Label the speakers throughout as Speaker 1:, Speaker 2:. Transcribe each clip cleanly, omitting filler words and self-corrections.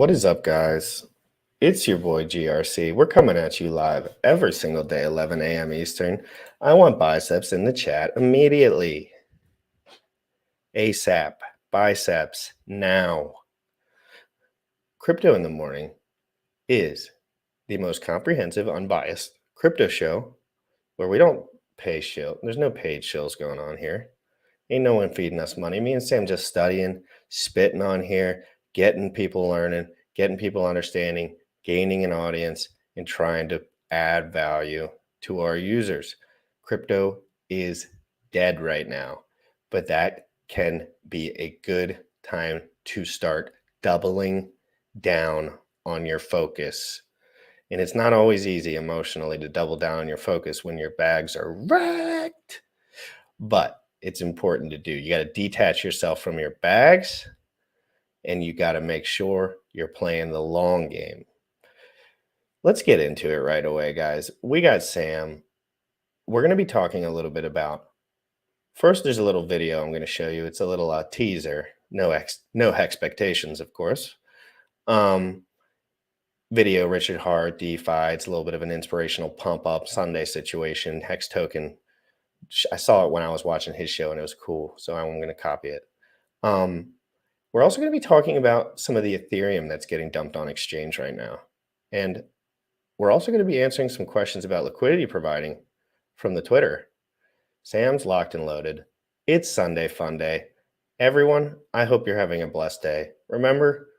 Speaker 1: What is up, guys? It's your boy GRC. We're coming at you live every single day, 11 a.m. Eastern. I want biceps in the chat immediately. ASAP. Biceps now. Crypto in the Morning is the most comprehensive, unbiased crypto show where we don't pay shill. There's no paid shills going on here. Ain't no one feeding us money. Me and Sam just studying, spitting on here, getting people learning, getting people understanding, gaining an audience, and trying to add value to our users. Crypto is dead right now, but that can be a good time to start doubling down on your focus. And it's not always easy emotionally to double down on your focus when your bags are wrecked, but it's important to do. You got to detach yourself from your bags, and you got to make sure you're playing the long game. Let's get into it right away, guys. We got Sam. We're going to be talking a little bit about, first, there's a little video I'm going to show you. It's a little teaser. No expectations, of course. Video, Richard Hart, DeFi. It's a little bit of an inspirational pump up Sunday situation. Hex token. I saw it when I was watching his show and it was cool. So I'm going to copy it. We're also going to be talking about some of the Ethereum that's getting dumped on exchange right now. And we're also going to be answering some questions about liquidity providing from the Twitter. Sam's locked and loaded. It's Sunday fun day. Everyone, I hope you're having a blessed day. Remember,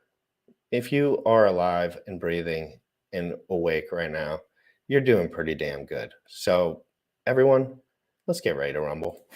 Speaker 1: if you are alive and breathing and awake right now, you're doing pretty damn good. So everyone, let's get ready to rumble.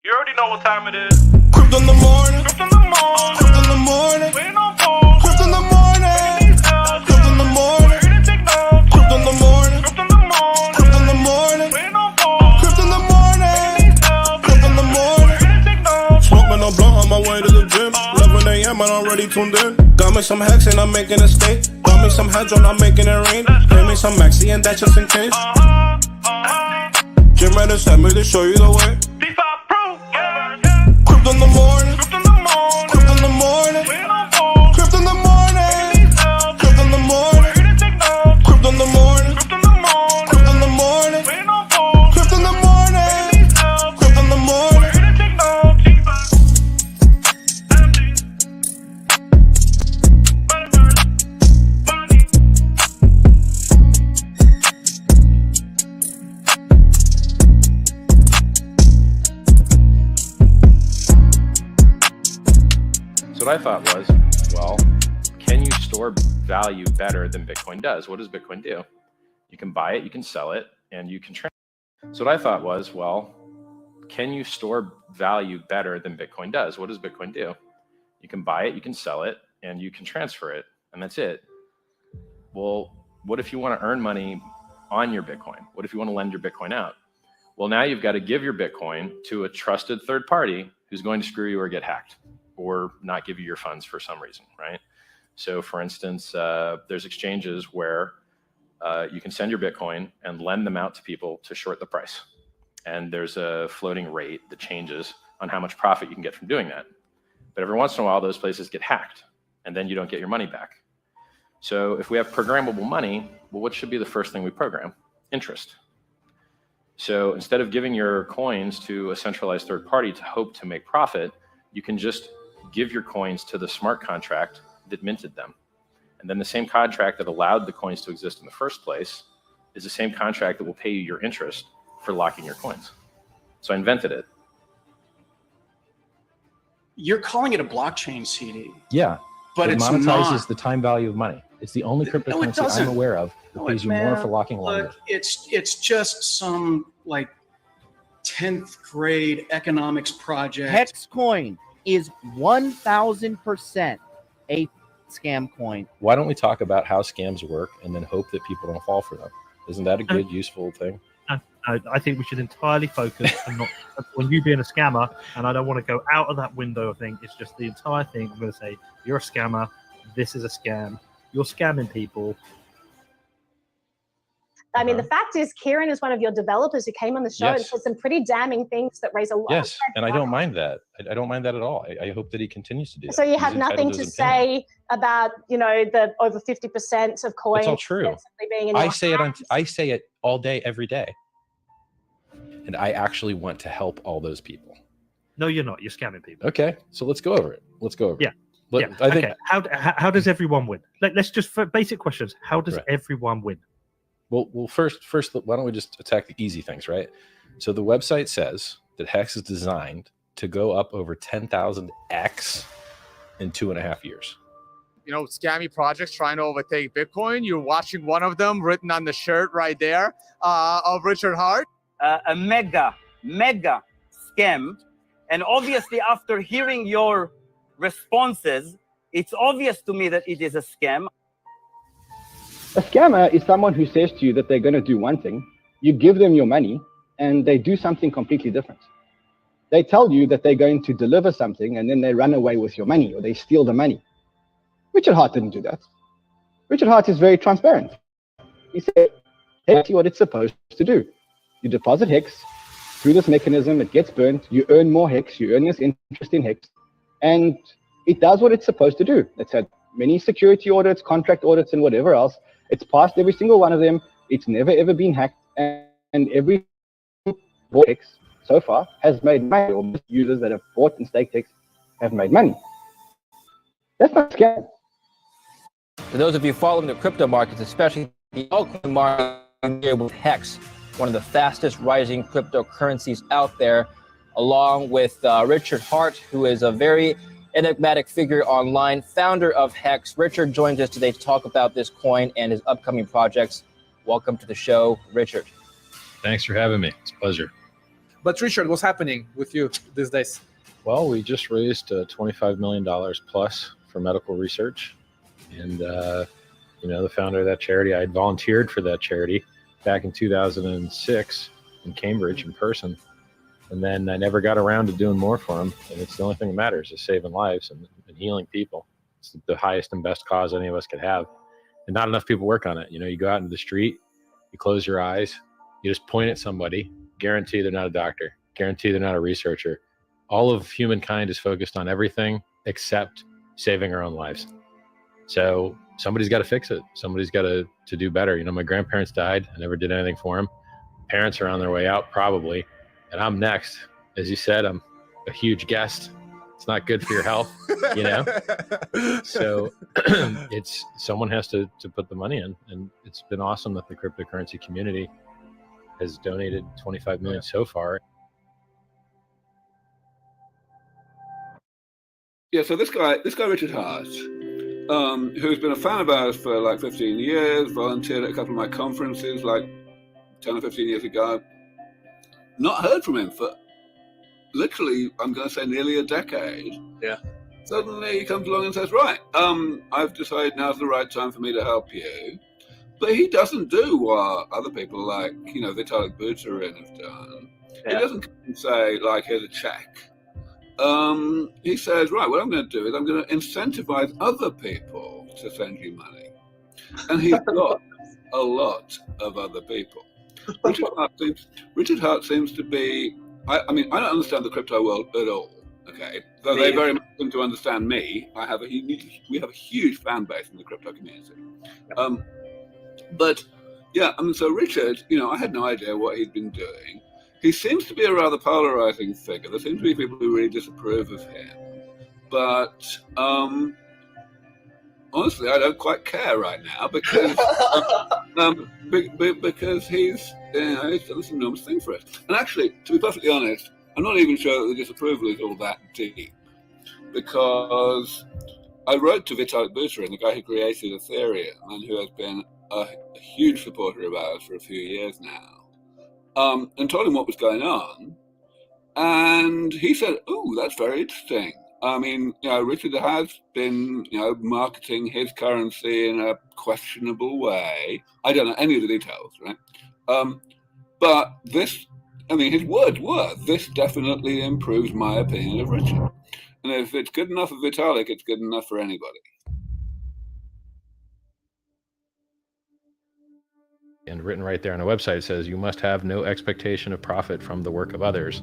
Speaker 2: You already know what time it is.
Speaker 3: Crypto in the morning.
Speaker 2: Crypto in the morning.
Speaker 3: Crypto in the morning.
Speaker 2: Waiting on phone.
Speaker 3: Crypto in the morning. Crypto in the morning.
Speaker 2: Ready to take notes.
Speaker 3: Crypto in the morning.
Speaker 2: Crypto in the morning.
Speaker 3: Crypto in the morning.
Speaker 2: Waiting on phone.
Speaker 3: Crypto in the morning. Crypto in the morning.
Speaker 2: Ready to take notes.
Speaker 3: Smoking no blunt on my way to the gym. 11 a.m. and I'm already tuned in. Got me some hex and I'm making a stake. Got me some hedron, I'm making it rain. Pay me some maxi and that's just in case. Jim ready sent me to show you the way.
Speaker 2: DeFi Pro.
Speaker 3: Crypto in the morning.
Speaker 2: Crypto in the morning.
Speaker 3: Crypto in the morning.
Speaker 2: Waiting on phone.
Speaker 3: Crypto in the morning. Crypto in the morning.
Speaker 2: Ready to take notes.
Speaker 3: Crypto in the morning.
Speaker 2: Crypto in the morning.
Speaker 3: Crypto in the morning.
Speaker 2: Waiting on phone.
Speaker 3: Crypto in the morning. Crypto in the morning.
Speaker 2: Ready to take notes.
Speaker 4: So what I thought was, well, can you store value better than Bitcoin does? What does Bitcoin do? You can buy it, you can sell it, and you can transfer. So what I thought was, well, can you store value better than Bitcoin does? What does Bitcoin do? You can buy it, you can sell it, and you can transfer it, and that's it. Well, what if you want to earn money on your Bitcoin? What if you want to lend your Bitcoin out? Well, now you've got to give your Bitcoin to a trusted third party who's going to screw you or get hacked, or not give you your funds for some reason, right? So for instance, there's exchanges where you can send your Bitcoin and lend them out to people to short the price. And there's a floating rate that changes on how much profit you can get from doing that. But every once in a while, those places get hacked and then you don't get your money back. So if we have programmable money, well, what should be the first thing we program? Interest. So instead of giving your coins to a centralized third party to hope to make profit, you can just give your coins to the smart contract that minted them. And then the same contract that allowed the coins to exist in the first place is the same contract that will pay you your interest for locking your coins. So I invented it.
Speaker 5: You're calling it a blockchain CD.
Speaker 6: Yeah,
Speaker 5: But
Speaker 6: it
Speaker 5: it's
Speaker 6: monetizes
Speaker 5: not.
Speaker 6: the time value of money. It's the only cryptocurrency
Speaker 5: doesn't.
Speaker 6: I'm aware of that
Speaker 5: No,
Speaker 6: pays you more for locking longer.
Speaker 5: Look, it's just some like 10th grade economics project.
Speaker 7: Hexcoin is 1,000% a scam coin.
Speaker 6: Why don't we talk about how scams work and then hope that people don't fall for them? Isn't that a good, useful thing?
Speaker 8: I think we should entirely focus on not on you being a scammer, and I don't want to go out of that window of thing. It's just the entire thing. I'm going to say, you're a scammer. This is a scam. You're scamming people.
Speaker 9: I mean, the fact is, Kieran is one of your developers who came on the show and
Speaker 6: Yes.
Speaker 9: said some pretty damning things that raise a lot
Speaker 6: Yes,
Speaker 9: of red
Speaker 6: and I don't
Speaker 9: flags.
Speaker 6: mind that. I don't mind that at all. I hope that he continues to do that.
Speaker 9: So you
Speaker 6: He's
Speaker 9: have nothing
Speaker 6: entitled
Speaker 9: to
Speaker 6: his opinion.
Speaker 9: say about, you know, the over 50% of coins.
Speaker 6: It's all true.
Speaker 9: simply being in
Speaker 6: I
Speaker 9: your
Speaker 6: say
Speaker 9: hands?
Speaker 6: I say it all day, every day. And I actually want to help all those people.
Speaker 8: No, you're not. You're scamming people.
Speaker 6: Okay, so let's go over it. Let's go over
Speaker 8: Yeah.
Speaker 6: it. Look,
Speaker 8: Yeah.
Speaker 6: I think
Speaker 8: Okay. How does everyone win? Let's just for basic questions. How does
Speaker 6: Right.
Speaker 8: everyone win?
Speaker 6: Well, first, why don't we just attack the easy things, right? So the website says that Hex is designed to go up over 10,000x in 2.5 years.
Speaker 10: You know, scammy projects trying to overtake Bitcoin. You're watching one of them written on the shirt right there of Richard Hart.
Speaker 11: A mega scam. And obviously, after hearing your responses, it's obvious to me that it is a scam.
Speaker 12: A scammer is someone who says to you that they're going to do one thing, you give them your money, and they do something completely different. They tell you that they're going to deliver something, and then they run away with your money, or they steal the money. Richard Hart didn't do that. Richard Hart is very transparent. He said, Hex, what it's supposed to do. You deposit Hex through this mechanism, it gets burnt, you earn more Hex, you earn this interest in Hex, and it does what it's supposed to do. It's had many security audits, contract audits, and whatever else. It's passed every single one of them. It's never, ever been hacked. And every Hex so far has made money, or users that have bought and staked Hex have made money. That's not scam.
Speaker 13: For those of you following the crypto markets, especially the altcoin market, here with Hex, one of the fastest rising cryptocurrencies out there, along with Richard Hart, who is a very enigmatic figure online, founder of Hex. Richard joins us today to talk about this coin and his upcoming projects. Welcome to the show, Richard.
Speaker 6: Thanks for having me. It's a pleasure.
Speaker 10: But Richard, what's happening with you these days?
Speaker 6: Well, we just raised $25 million plus for medical research. And, you know, the founder of that charity, I had volunteered for that charity back in 2006 in Cambridge in person. And then I never got around to doing more for them. And it's the only thing that matters is saving lives and healing people. It's the highest and best cause any of us could have. And not enough people work on it. You know, you go out into the street, you close your eyes, you just point at somebody, guarantee they're not a doctor, guarantee they're not a researcher. All of humankind is focused on everything except saving our own lives. So somebody's got to fix it. Somebody's got to do better. You know, my grandparents died. I never did anything for them. Parents are on their way out probably. And I'm next. As you said, I'm a huge guest. It's not good for your health, you know? So it's someone has to put the money in. And it's been awesome that the cryptocurrency community has donated 25 million so far.
Speaker 14: Yeah, so this guy Richard Hart, who's been a fan of ours for like 15 years, volunteered at a couple of my conferences like 10 or 15 years ago. Not heard from him for literally, I'm going to say nearly a decade.
Speaker 10: Yeah.
Speaker 14: Suddenly he comes along and says, right, I've decided now's the right time for me to help you. But he doesn't do what other people like, you know, Vitalik Buterin have done.
Speaker 10: Yeah.
Speaker 14: He doesn't come and say, like, here's a check. He says, right, what I'm going to do is I'm going to incentivize other people to send you money. And he's got a lot of other people. Richard Hart seems to be, I mean, I don't understand the crypto world at all, okay? Though they very much seem to understand me. We have a huge fan base in the crypto community. But, yeah, I mean, so Richard, you know, I had no idea what he'd been doing. He seems to be a rather polarizing figure. There seem to be people who really disapprove of him. But, honestly, I don't quite care right now because because he's done some enormous thing for us. And actually, to be perfectly honest, I'm not even sure that the disapproval is all that deep, because I wrote to Vitalik Buterin, the guy who created Ethereum and who has been a huge supporter of ours for a few years now, and told him what was going on, and he said, "Oh, that's very interesting. I mean, you know, Richard has been, you know, marketing his currency in a questionable way. I don't know any of the details, right? But this, I mean, his words were, this definitely improves my opinion of Richard. And if it's good enough for Vitalik, it's good enough for anybody."
Speaker 6: And written right there on the website says you must have no expectation of profit from the work of others.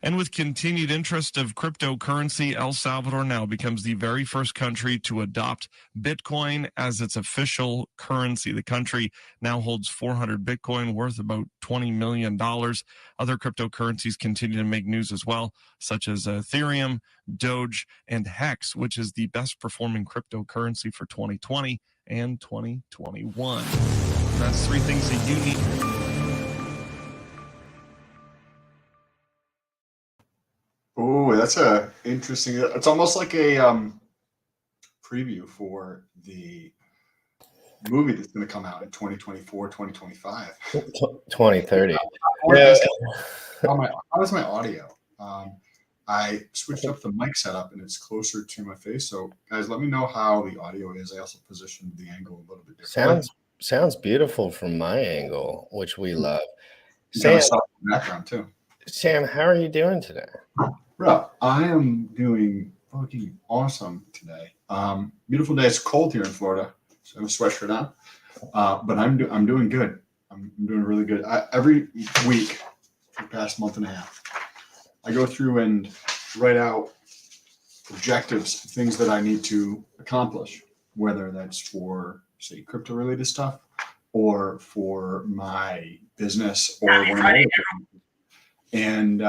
Speaker 2: And with continued interest of cryptocurrency, El Salvador now becomes the very first country to adopt Bitcoin as its official currency. The country now holds 400 Bitcoin, worth about $20 million. Other cryptocurrencies continue to make news as well, such as Ethereum, Doge, and Hex, which is the best performing cryptocurrency for 2020 and 2021. That's three things that you need.
Speaker 15: Oh, that's a interesting. It's almost like a preview for the movie that's going to come out in 2024, 2025.
Speaker 1: 2030.
Speaker 15: Yeah. How is my audio? I switched up the mic setup and it's closer to my face. So guys, let me know how the audio is. I also positioned the angle a little bit differently.
Speaker 1: Sounds beautiful from my angle, which we love.
Speaker 15: Sam,
Speaker 1: Sam,
Speaker 15: background too.
Speaker 1: Sam, how are you doing today?
Speaker 15: Bro, I am doing fucking awesome today. Beautiful day. It's cold here in Florida, so I have a sweatshirt on. But I'm doing good. I'm doing really good. Every week for the past month and a half, I go through and write out objectives, things that I need to accomplish, whether that's for, say, crypto-related stuff or for my business or one of my other businesses. And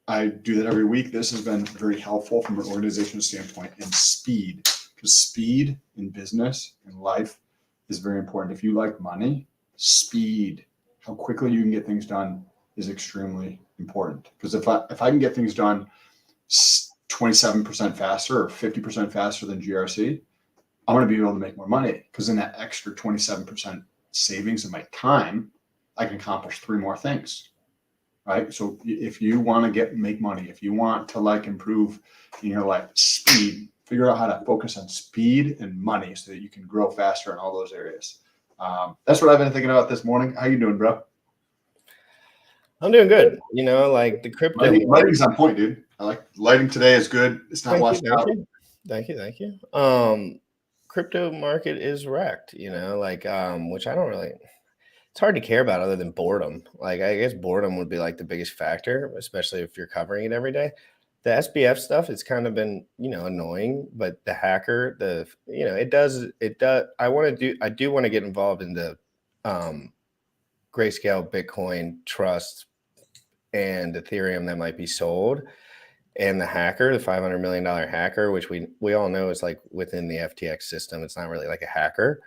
Speaker 15: I do that every week. This has been very helpful from an organizational standpoint, and speed, because speed in business and life is very important. If you like money, speed, how quickly you can get things done is extremely important. Because if I can get things done 27% faster or 50% faster than GRC, I'm going to be able to make more money, because in that extra 27% savings in my time, I can accomplish 3 more things. Right. So if you want to make money, if you want to improve in your life, speed, figure out how to focus on speed and money so that you can grow faster in all those areas. That's what I've been thinking about this morning. How you doing, bro?
Speaker 1: I'm doing good. You know, like the crypto.
Speaker 15: Lighting's on point, dude. I like lighting today is good. It's not washed out.
Speaker 1: Thank you. Crypto market is wrecked, you know, which I don't really. It's hard to care about other than boredom. Like, I guess boredom would be like the biggest factor, especially if you're covering it every day. The SBF stuff, it's kind of been, annoying, but the hacker, it does. I do want to get involved in the Grayscale Bitcoin trust and Ethereum that might be sold. And the hacker, the $500 million hacker, which we all know is like within the FTX system. It's not really like a hacker.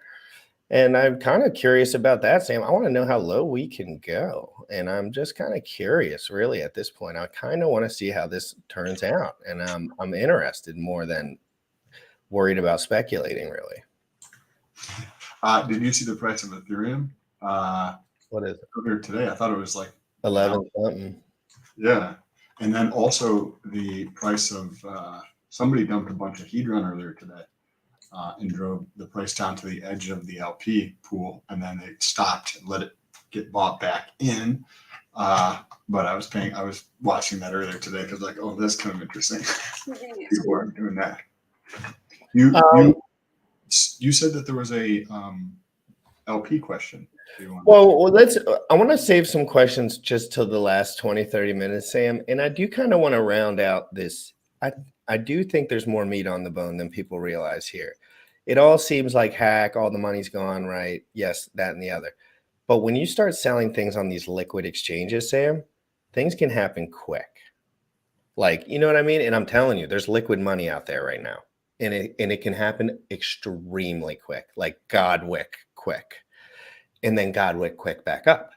Speaker 1: And I'm kind of curious about that, Sam. I want to know how low we can go. And I'm just kind of curious, really, at this point. I kind of want to see how this turns out. And I'm interested more than worried about speculating, really.
Speaker 15: Did you see the price of Ethereum?
Speaker 1: What is it?
Speaker 15: Earlier today, I thought it was like
Speaker 1: 11 something.
Speaker 15: Yeah. And then also the price of somebody dumped a bunch of Hedron earlier today. And drove the price down to the edge of the LP pool, and then they stopped and let it get bought back in. But I was watching that earlier today because oh, that's kind of interesting. People aren't doing that. You said that there was a LP question.
Speaker 1: Well, I want to save some questions just till the last 20, 30 minutes, Sam. And I do kind of want to round out this. I do think there's more meat on the bone than people realize here. It all seems like hack, all the money's gone, right? Yes, that and the other. But when you start selling things on these liquid exchanges, Sam, things can happen quick. You know what I mean? And I'm telling you, there's liquid money out there right now. And it can happen extremely quick, like Godwick quick. And then Godwick quick back up.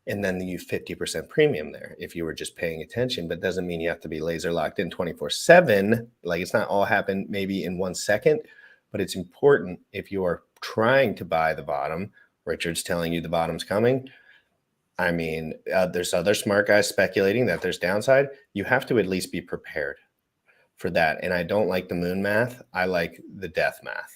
Speaker 1: And then you 50% premium there if you were just paying attention, but doesn't mean you have to be laser locked in 24/7. It's not all happen maybe in 1 second, but it's important if you are trying to buy the bottom. Richard's telling you the bottom's coming. I mean, there's other smart guys speculating that there's downside. You have to at least be prepared for that. And I don't like the moon math. I like the death math.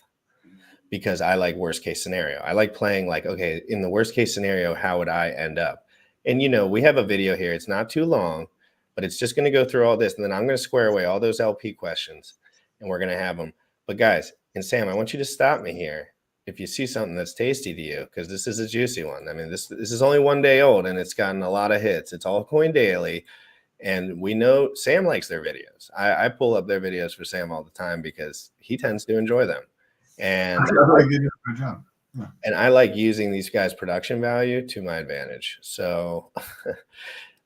Speaker 1: Because I like worst case scenario. I like playing okay, in the worst case scenario, how would I end up? And, you know, we have a video here. It's not too long, but it's just going to go through all this. And then I'm going to square away all those LP questions and we're going to have them. But guys, and Sam, I want you to stop me here if you see something that's tasty to you, because this is a juicy one. I mean, this is only 1 day old and it's gotten a lot of hits. It's Altcoin Daily. And we know Sam likes their videos. I pull up their videos for Sam all the time because he tends to enjoy them. And
Speaker 15: good job. Yeah.
Speaker 1: And I like using these guys' production value to my advantage. So,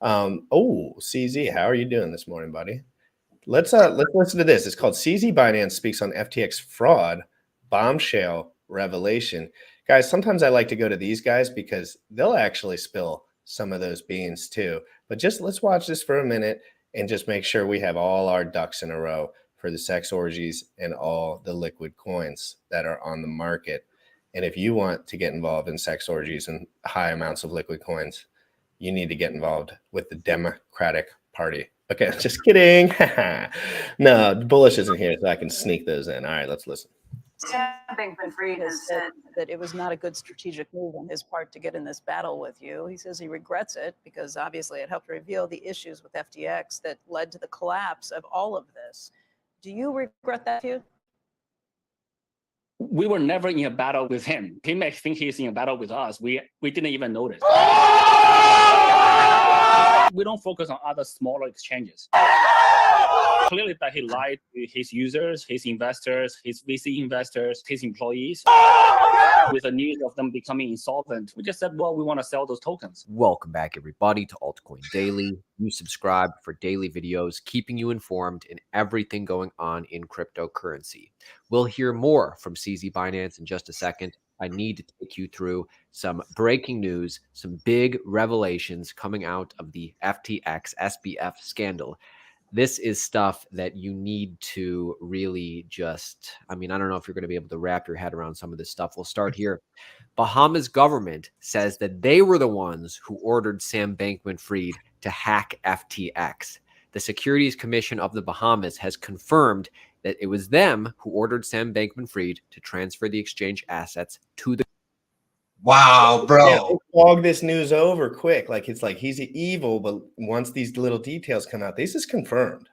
Speaker 1: oh, CZ, how are you doing this morning, buddy? Let's listen to this. It's called CZ Binance speaks on FTX fraud, bombshell revelation. Guys, sometimes I like to go to these guys because they'll actually spill some of those beans too. But just let's watch this for a minute and just make sure we have all our ducks in a row for the sex orgies and all the liquid coins that are on the market. And if you want to get involved in sex orgies and high amounts of liquid coins, you need to get involved with the Democratic Party. Okay, just kidding. No, Bullish isn't here, so I can sneak those in. All right, let's listen.
Speaker 16: Sam Bankman-Fried has said that it was not a good strategic move on his part to get in this battle with you. He says he regrets it because obviously it helped reveal the issues with FTX that led to the collapse of all of this. Do you regret that too?
Speaker 17: We were never in a battle with him. He may think he's in a battle with us. We didn't even notice. We don't focus on other smaller exchanges. Clearly that he lied to his users, his investors, his VC investors, his employees. With the news of them becoming insolvent, we just said, well, we want to sell those tokens.
Speaker 18: Welcome back, everybody, to Altcoin Daily. You subscribe for daily videos, keeping you informed in everything going on in cryptocurrency. We'll hear more from CZ Binance in just a second. I need to take you through some breaking news, some big revelations coming out of the FTX SBF scandal. This is stuff that you need to really just, I mean, I don't know if you're going to be able to wrap your head around some of this stuff. We'll start here. Bahamas government says that they were the ones who ordered Sam Bankman-Fried to hack FTX. The Securities Commission of the Bahamas has confirmed that it was them who ordered Sam Bankman-Fried to transfer the exchange assets to the.
Speaker 15: Wow, bro.
Speaker 1: Yeah, log this news over quick. Like, it's like he's evil, but once these little details come out, this is confirmed.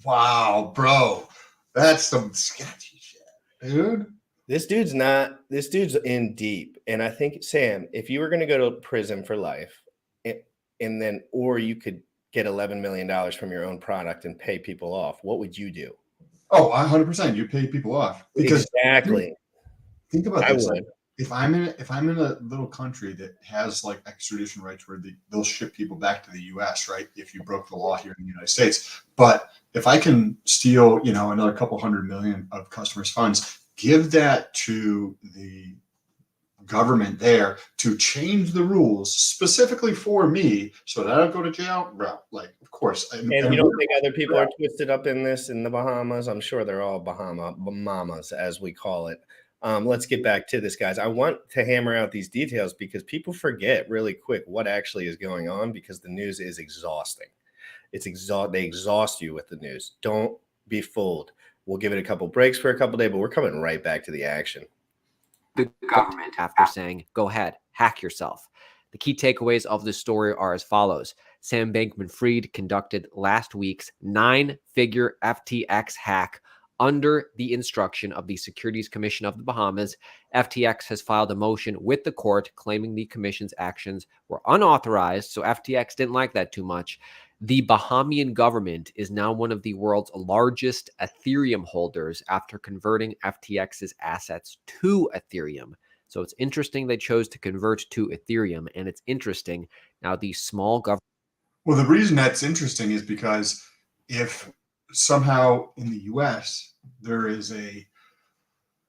Speaker 15: Wow, bro. That's some sketchy shit, dude.
Speaker 1: This dude's in deep. And I think, Sam, if you were going to go to prison for life, and then, or you could get $11 million from your own product and pay people off, what would you do?
Speaker 15: Oh, 100%. You pay people off. Because
Speaker 1: exactly.
Speaker 15: Think about this.
Speaker 1: I would.
Speaker 15: If I'm in a little country that has like extradition rights where they'll ship people back to the U.S., right? If you broke the law here in the United States, but if I can steal, another couple $100 million of customers' funds, give that to the government there to change the rules specifically for me, so that I don't go to jail. Well, like, of course.
Speaker 1: And you don't think other people are twisted up in this in the Bahamas? I'm sure they're all Bahamas, as we call it. Let's get back to this, guys. I want to hammer out these details because people forget really quick what actually is going on because the news is exhausting. They exhaust you with the news. Don't be fooled. We'll give it a couple breaks for a couple days, but we're coming right back to the action.
Speaker 18: The government, after saying, go ahead, hack yourself. The key takeaways of this story are as follows. Sam Bankman-Fried conducted last week's 9-figure FTX hack under the instruction of the Securities Commission of the Bahamas. FTX has filed a motion with the court claiming the commission's actions were unauthorized, so FTX didn't like that too much. The Bahamian government is now one of the world's largest Ethereum holders after converting FTX's assets to Ethereum. So it's interesting they chose to convert to Ethereum, and it's interesting now the small government.
Speaker 15: Well, the reason that's interesting is because if somehow in the U.S. there is a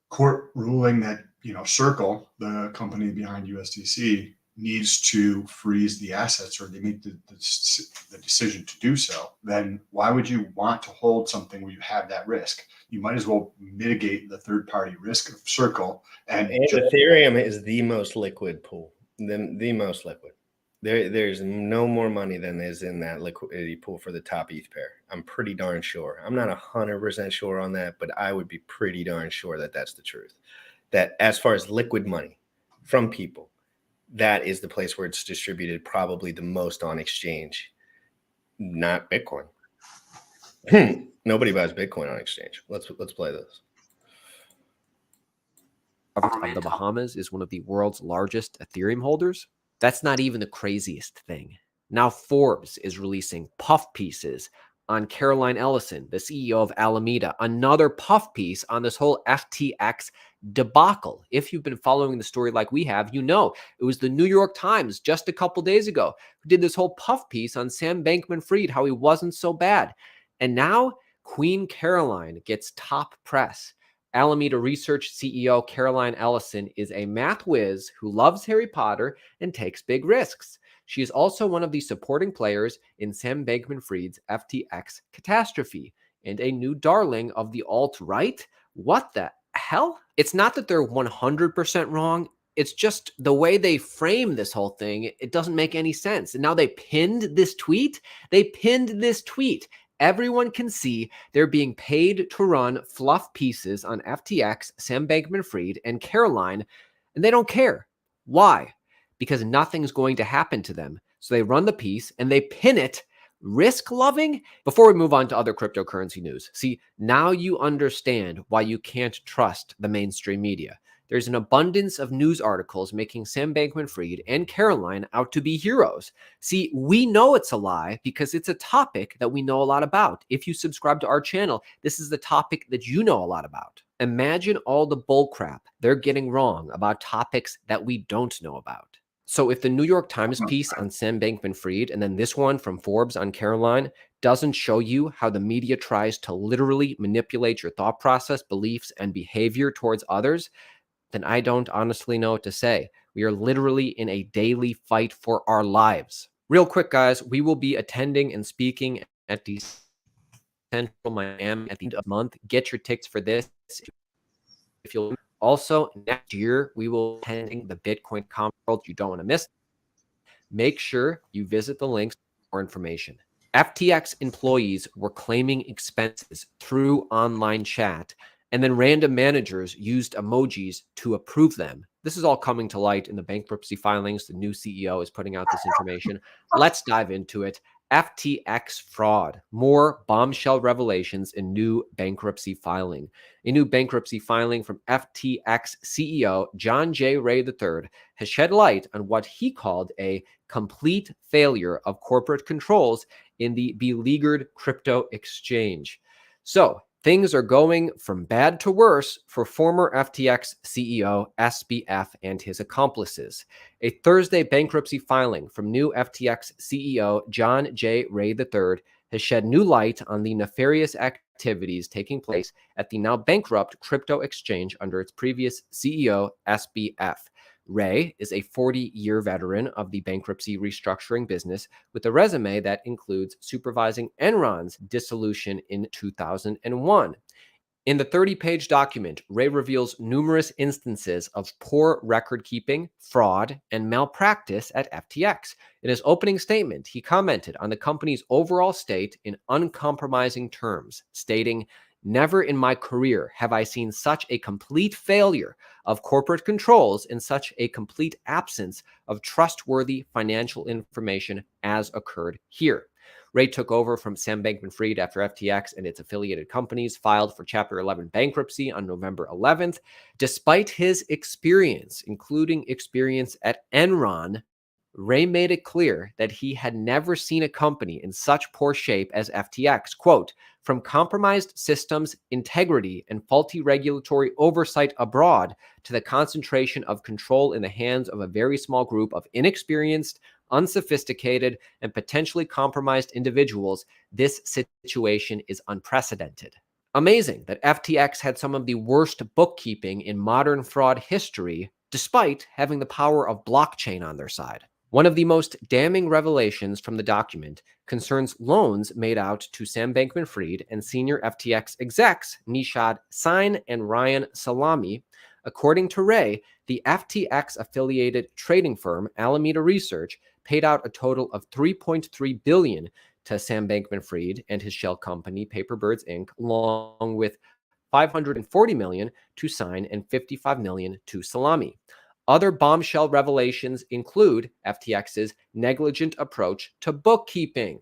Speaker 15: court ruling that Circle, the company behind USDC, needs to freeze the assets, or they make the decision to do so, then why would you want to hold something where you have that risk? You might as well mitigate the third-party risk of Circle. And
Speaker 1: Ethereum is the most liquid pool, the most liquid. There's no more money than is in that liquidity pool for the top ETH pair. I'm pretty darn sure. I'm not 100% sure on that, but I would be pretty darn sure that that's the truth. That as far as liquid money from people, that is the place where it's distributed probably the most on exchange, not Bitcoin. Nobody buys Bitcoin on exchange. Let's play this.
Speaker 18: Of the Bahamas is one of the world's largest Ethereum holders. That's not even the craziest thing. Now Forbes is releasing puff pieces on Caroline Ellison, the CEO of Alameda, another puff piece on this whole FTX debacle. If you've been following the story like we have, you know it was the New York Times just a couple days ago who did this whole puff piece on Sam Bankman-Fried, how he wasn't so bad. And now Queen Caroline gets top press. Alameda Research CEO Caroline Ellison is a math whiz who loves Harry Potter and takes big risks. She is also one of the supporting players in Sam Bankman-Fried's FTX catastrophe and a new darling of the alt-right. What the hell? It's not that they're 100% wrong. It's just the way they frame this whole thing. It doesn't make any sense. And now they pinned this tweet. Everyone can see they're being paid to run fluff pieces on FTX, Sam Bankman-Fried, and Caroline, and they don't care. Why? Because nothing's going to happen to them. So they run the piece and they pin it. Risk loving? Before we move on to other cryptocurrency news, see, now you understand why you can't trust the mainstream media. There's an abundance of news articles making Sam Bankman-Fried and Caroline out to be heroes. See, we know it's a lie because it's a topic that we know a lot about. If you subscribe to our channel, this is the topic that you know a lot about. Imagine all the bullcrap they're getting wrong about topics that we don't know about. So if the New York Times piece on Sam Bankman-Fried and then this one from Forbes on Caroline doesn't show you how the media tries to literally manipulate your thought process, beliefs, and behavior towards others, then I don't honestly know what to say. We are literally in a daily fight for our lives. Real quick, guys, we will be attending and speaking at the Central Miami at the end of the month. Get your tickets for this. If you'll also, next year, we will be attending the Bitcoin conference. You don't want to miss. Make sure you visit the links for more information. FTX employees were claiming expenses through online chat, and then random managers used emojis to approve them. This is all coming to light in the bankruptcy filings. The new CEO is putting out this information. Let's dive into it. FTX fraud. More bombshell revelations in new bankruptcy filing. A new bankruptcy filing from FTX CEO John J. Ray III has shed light on what he called a complete failure of corporate controls in the beleaguered crypto exchange. So, things are going from bad to worse for former FTX CEO SBF and his accomplices. A Thursday bankruptcy filing from new FTX CEO John J. Ray III has shed new light on the nefarious activities taking place at the now bankrupt crypto exchange under its previous CEO SBF. Ray is a 40-year veteran of the bankruptcy restructuring business with a resume that includes supervising Enron's dissolution in 2001. In the 30-page document, Ray reveals numerous instances of poor record keeping, fraud, and malpractice at FTX. In his opening statement, he commented on the company's overall state in uncompromising terms, stating, "Never in my career have I seen such a complete failure of corporate controls and such a complete absence of trustworthy financial information as occurred here." Ray took over from Sam Bankman-Fried after FTX and its affiliated companies filed for Chapter 11 bankruptcy on November 11th. Despite his experience, including experience at Enron, Ray made it clear that he had never seen a company in such poor shape as FTX. Quote, "From compromised systems integrity and faulty regulatory oversight abroad to the concentration of control in the hands of a very small group of inexperienced, unsophisticated, and potentially compromised individuals, this situation is unprecedented." Amazing that FTX had some of the worst bookkeeping in modern fraud history, despite having the power of blockchain on their side. One of the most damning revelations from the document concerns loans made out to Sam Bankman-Fried and senior FTX execs Nishad Sain and Ryan Salami. According to Ray, the FTX-affiliated trading firm Alameda Research paid out a total of $3.3 billion to Sam Bankman-Fried and his shell company Paperbirds Inc., along with $540 million to Sain and $55 million to Salami. Other bombshell revelations include FTX's negligent approach to bookkeeping.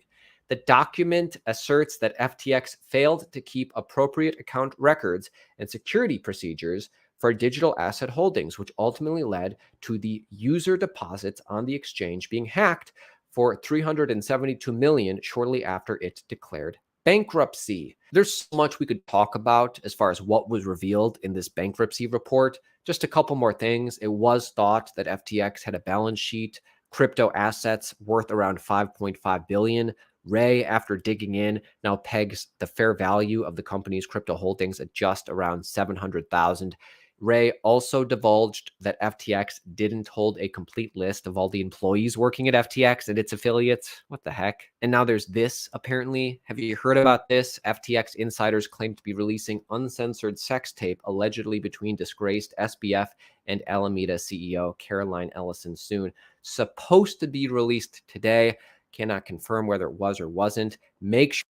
Speaker 18: The document asserts that FTX failed to keep appropriate account records and security procedures for digital asset holdings, which ultimately led to the user deposits on the exchange being hacked for $372 million shortly after it declared bankruptcy. There's so much we could talk about as far as what was revealed in this bankruptcy report. Just a couple more things. It was thought that FTX had a balance sheet, crypto assets worth around $5.5 billion. Ray, after digging in, now pegs the fair value of the company's crypto holdings at just around $700,000. Ray also divulged that FTX didn't hold a complete list of all the employees working at FTX and its affiliates. What the heck? And now there's this, apparently. Have you heard about this? FTX insiders claim to be releasing uncensored sex tape allegedly between disgraced SBF and Alameda CEO Caroline Ellison soon. Supposed to be released today. Cannot confirm whether it was or wasn't. Make sure.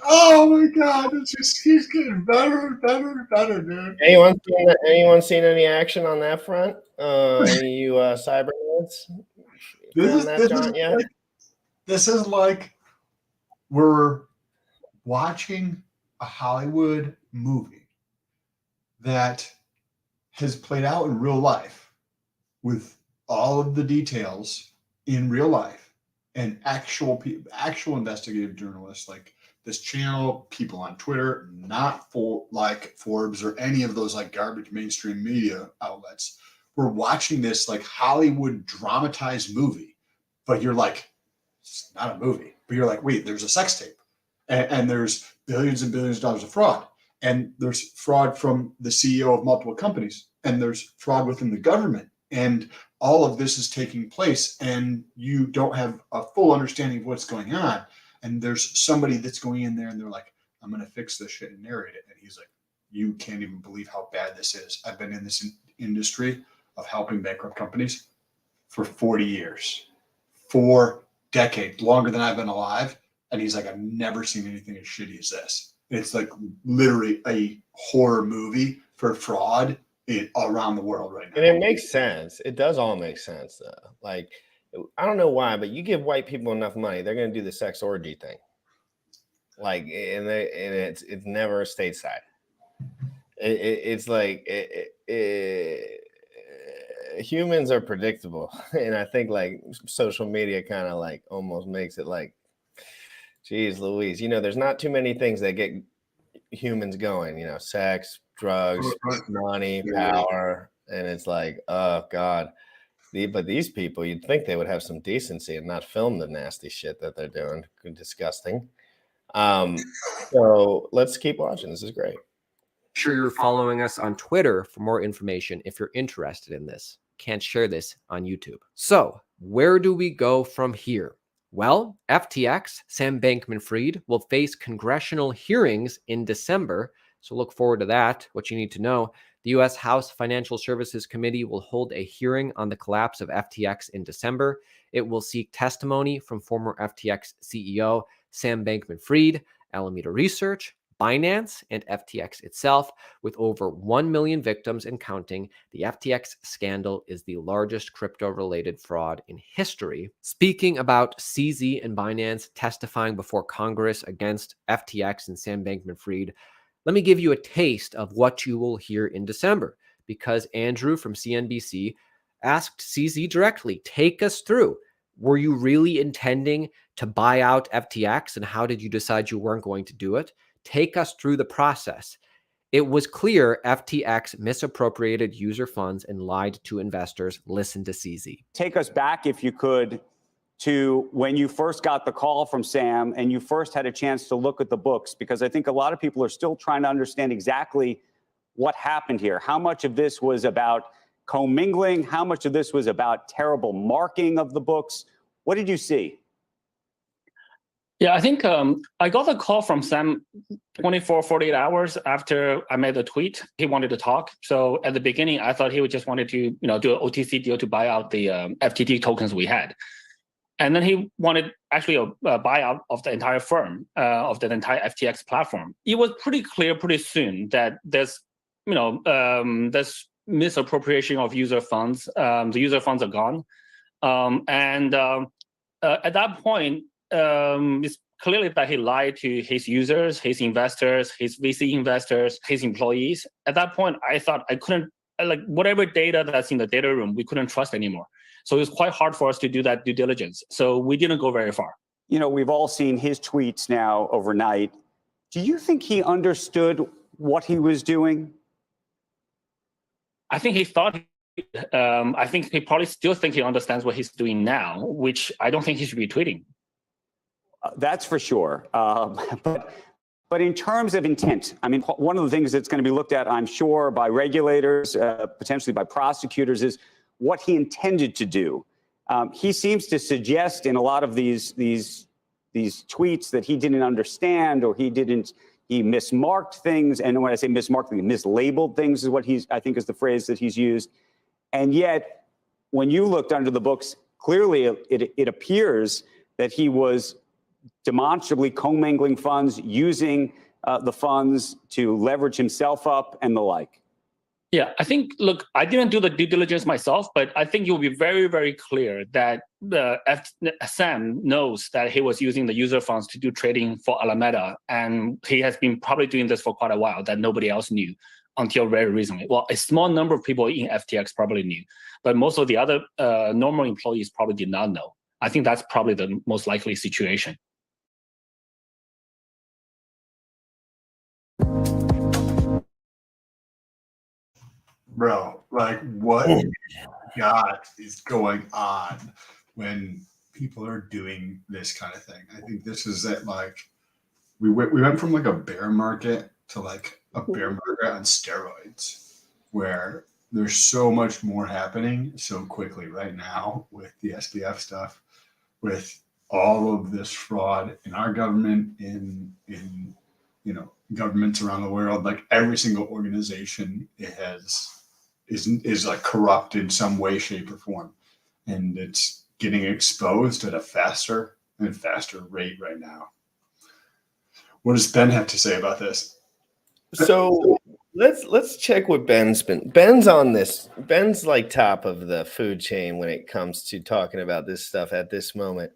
Speaker 15: Oh my God, it's just keeps getting better and better and better, dude.
Speaker 1: Anyone seen any action on that front? You cyber nerds?
Speaker 15: This is like we're watching a Hollywood movie that has played out in real life with all of the details in real life and actual investigative journalists like this channel, people on Twitter, not for like Forbes or any of those like garbage mainstream media outlets. We're watching this like Hollywood dramatized movie, but you're like, it's not a movie, but you're like, wait, there's a sex tape and there's billions and billions of dollars of fraud. And there's fraud from the CEO of multiple companies and there's fraud within the government. And all of this is taking place and you don't have a full understanding of what's going on. And there's somebody that's going in there and they're like, I'm going to fix this shit and narrate it. And he's like, you can't even believe how bad this is. I've been in this industry of helping bankrupt companies for 40 years, 4 decades, longer than I've been alive. And he's like, I've never seen anything as shitty as this. It's like literally a horror movie for fraud around the world right now.
Speaker 1: And it makes sense. It does all make sense, though. Like, I don't know why, but you give white people enough money, they're going to do the sex orgy thing. Like, and it's never stateside. It's like humans are predictable, and I think like social media kind of like almost makes it like, geez, Louise, there's not too many things that get humans going. Sex, drugs, money, power, and it's like, oh God. But these people, you'd think they would have some decency and not film the nasty shit that they're doing. Disgusting. So let's keep watching. This is great.
Speaker 18: Make sure you're following us on Twitter for more information if you're interested in this. Can't share this on YouTube. So where do we go from here? Well, FTX, Sam Bankman-Fried, will face congressional hearings in December. So look forward to that. What you need to know. The U.S. House Financial Services Committee will hold a hearing on the collapse of FTX in December. It will seek testimony from former FTX CEO Sam Bankman-Fried, Alameda Research, Binance, and FTX itself. With over 1 million victims and counting, the FTX scandal is the largest crypto-related fraud in history. Speaking about CZ and Binance testifying before Congress against FTX and Sam Bankman-Fried, let me give you a taste of what you will hear in December, because Andrew from CNBC asked CZ directly, take us through. Were you really intending to buy out FTX, and how did you decide you weren't going to do it? Take us through the process. It was clear FTX misappropriated user funds and lied to investors. Listen to CZ.
Speaker 19: Take us back, if you could, to when you first got the call from Sam and you first had a chance to look at the books, because I think a lot of people are still trying to understand exactly what happened here. How much of this was about commingling? How much of this was about terrible marking of the books? What did you see?
Speaker 17: Yeah, I think I got a call from Sam 48 hours after I made the tweet. He wanted to talk. So at the beginning, I thought he would just wanted to do an OTC deal to buy out the FTT tokens we had. And then he wanted actually a buyout of the entire firm, of the entire FTX platform. It was pretty clear pretty soon that there's misappropriation of user funds. The user funds are gone. At that point, it's clearly that he lied to his users, his investors, his VC investors, his employees. At that point, I thought I couldn't, like whatever data that's in the data room, we couldn't trust anymore. So it's quite hard for us to do that due diligence. So we didn't go very far.
Speaker 19: You know, we've all seen his tweets now overnight. Do you think he understood what he was doing?
Speaker 17: I think he thought, I think he probably still think he understands what he's doing now, which I don't think he should be tweeting.
Speaker 19: That's for sure. But in terms of intent, I mean, one of the things that's going to be looked at, I'm sure, by regulators, potentially by prosecutors, is what he intended to do. He seems to suggest in a lot of these tweets that he didn't understand, or he mismarked things. And when I say mismarked, mislabeled things is what I think is the phrase that he's used. And yet, when you looked under the books, clearly it appears that he was demonstrably commingling funds, using the funds to leverage himself up and the like.
Speaker 17: Yeah, I think, look, I didn't do the due diligence myself, but I think you'll be very, very clear that Sam knows that he was using the user funds to do trading for Alameda. And he has been probably doing this for quite a while that nobody else knew until very recently. Well, a small number of people in FTX probably knew, but most of the other normal employees probably did not know. I think that's probably the most likely situation.
Speaker 15: Bro, like what God is going on when people are doing this kind of thing? I think this is it. Like we went from like a bear market to like a bear market on steroids, where there's so much more happening so quickly right now with the SBF stuff, with all of this fraud in our government, in you know, governments around the world. Like every single organization is like corrupt in some way, shape, or form, and it's getting exposed at a faster and faster rate right now. What does Ben have to say about this?
Speaker 1: So let's check what Ben's on this. Ben's like top of the food chain when it comes to talking about this stuff at this moment.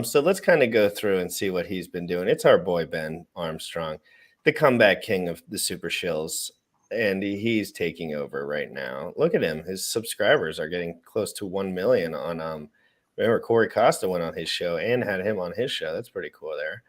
Speaker 1: So let's kind of go through and see what he's been doing. It's our boy Ben Armstrong, the comeback king of the super shills, and he's taking over right now. Look at him. His subscribers are getting close to 1 million on remember Corey Costa went on his show and had him on his show. That's pretty cool there.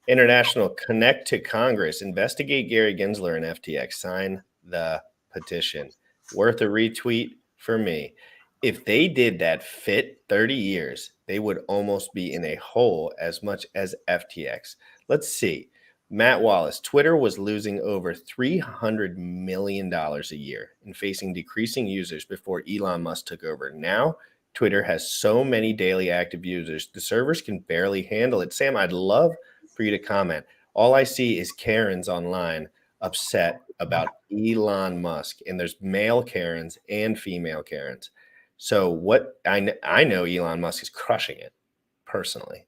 Speaker 1: International Connect to Congress. Investigate Gary Gensler and FTX. Sign the petition. Worth a retweet for me. If they did that fit 30 years, they would almost be in a hole as much as FTX. Let's see. Matt Wallace. Twitter was losing over $300 million a year and facing decreasing users before Elon Musk took over. Now, Twitter has so many daily active users, the servers can barely handle it. Sam, I'd love for you to comment. All I see is Karens online upset about Elon Musk, and there's male Karens and female Karens. So what I know Elon Musk is crushing it personally.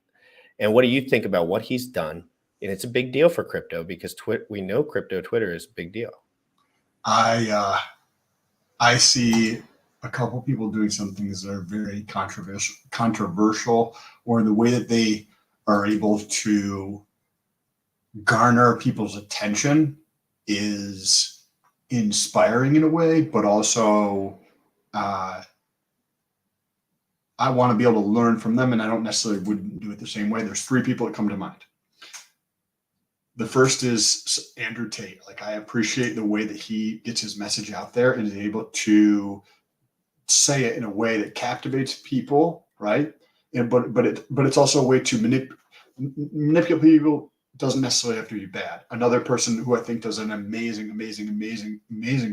Speaker 1: And what do you think about what he's done? And it's a big deal for crypto because we know crypto Twitter is a big deal.
Speaker 15: I see a couple people doing some things that are very controversial, or the way that they are able to garner people's attention is inspiring in a way, but also I want to be able to learn from them, and I don't necessarily wouldn't do it the same way. There's 3 people that come to mind. The first is Andrew Tate. Like, I appreciate the way that he gets his message out there and is able to say it in a way that captivates people, right? And but it's also a way to manipulate people. Doesn't necessarily have to be bad. Another person who I think does an amazing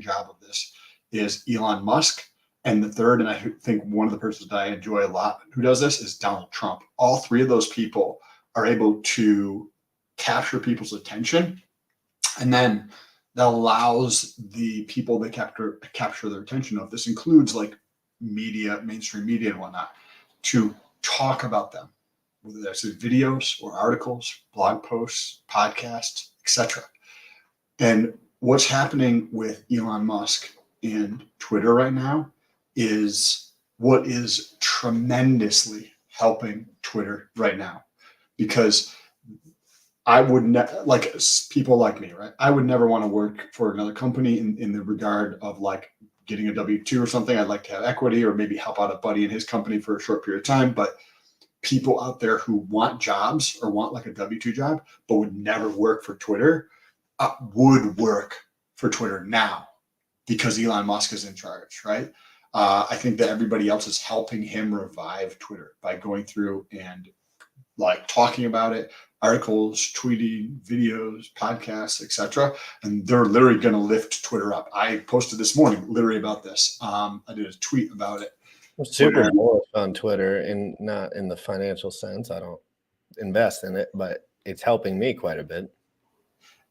Speaker 15: job of this is Elon Musk. And the third, and I think one of the persons that I enjoy a lot who does this, is Donald Trump. All 3 of those people are able to capture people's attention, and then that allows the people they capture their attention of. This includes like media, mainstream media and whatnot, to talk about them, whether that's videos or articles, blog posts, podcasts, etc. And what's happening with Elon Musk and Twitter right now is what is tremendously helping Twitter right now, because I would like people like me, right? I would never want to work for another company in the regard of like getting a W-2 or something. I'd like to have equity or maybe help out a buddy in his company for a short period of time. But people out there who want jobs or want like a W-2 job, but would never work for Twitter, would work for Twitter now because Elon Musk is in charge, right? I think that everybody else is helping him revive Twitter by going through and like talking about it, articles, tweeting, videos, podcasts, etc. And they're literally going to lift Twitter up. I posted this morning literally about this. I did a tweet about it.
Speaker 1: I'm super bullish on Twitter, and not in the financial sense. I don't invest in it, but it's helping me quite a bit.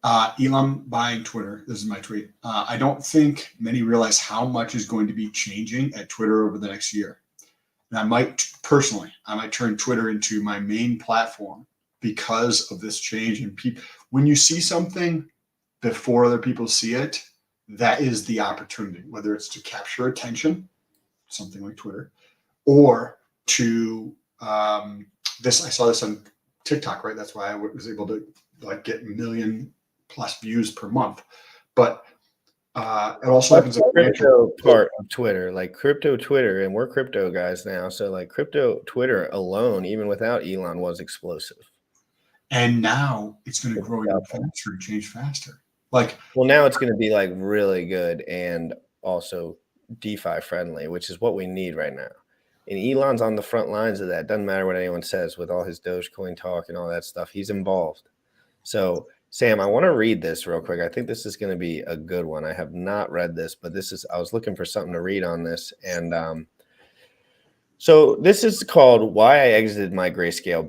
Speaker 15: Elon buying Twitter. This is my tweet. I don't think many realize how much is going to be changing at Twitter over the next year. And I might turn Twitter into my main platform because of this change. And when you see something before other people see it, that is the opportunity, whether it's to capture attention, something like Twitter, or to I saw this on TikTok, right? That's why I was able to like get 1 million+ views per month. But it also happens
Speaker 1: in crypto part of Twitter, like crypto Twitter, and we're crypto guys now. So like crypto Twitter alone, even without Elon, was explosive.
Speaker 15: And now it's going to grow even faster and change faster. Like,
Speaker 1: well, now it's going to be like really good and also DeFi friendly, which is what we need right now. And Elon's on the front lines of that. Doesn't matter what anyone says with all his Dogecoin talk and all that stuff. He's involved. So Sam, I want to read this real quick. I think this is going to be a good one. I have not read this, but I was looking for something to read on this. And so this is called Why I Exited My Grayscale